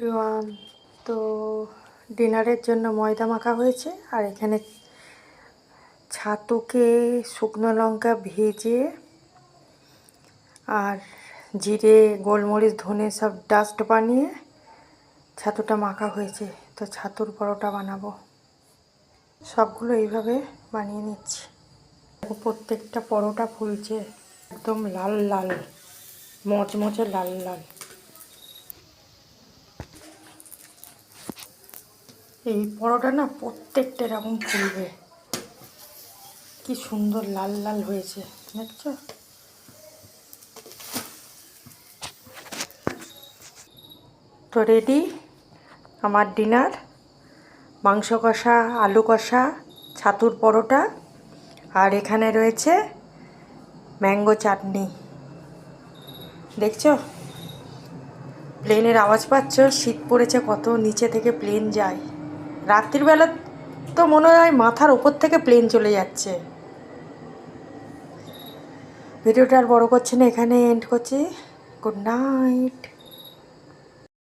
Everyone, তো ডিনারের জন্য ময়দা মাখা হয়েছে আর এখানে ছাতুকে শুকনো লঙ্কা ভেজে আর জিরে গোলমরিচ ধনে সব ডাস্ট বানিয়ে ছাতুটা মাখা হয়েছে। তো ছাতুর পরোটা বানাবো, সবগুলো এইভাবে বানিয়ে নিচ্ছি। প্রত্যেকটা পরোটা ফুলছে একদম লাল লাল, মচমচে লাল লাল। এই পরোটা না প্রত্যেকটা এরকম ফুলবে, কি সুন্দর লাল লাল হয়েছে দেখছো। তো রেডি আমার ডিনার, মাংস কষা, আলু কষা, ছাতুর পরোটা আর এখানে রয়েছে ম্যাঙ্গো চাটনি। দেখছো প্লেনের আওয়াজ পাচ্ছ? শীত পড়েছে কত, নিচে থেকে প্লেন যায়। রাত্রিবেলা তো মনে হয় মাথার ওপর থেকে প্লেন চলে যাচ্ছে। ভিডিওটা আর বড় করছি না, এখানে এন্ড করছি। Good night.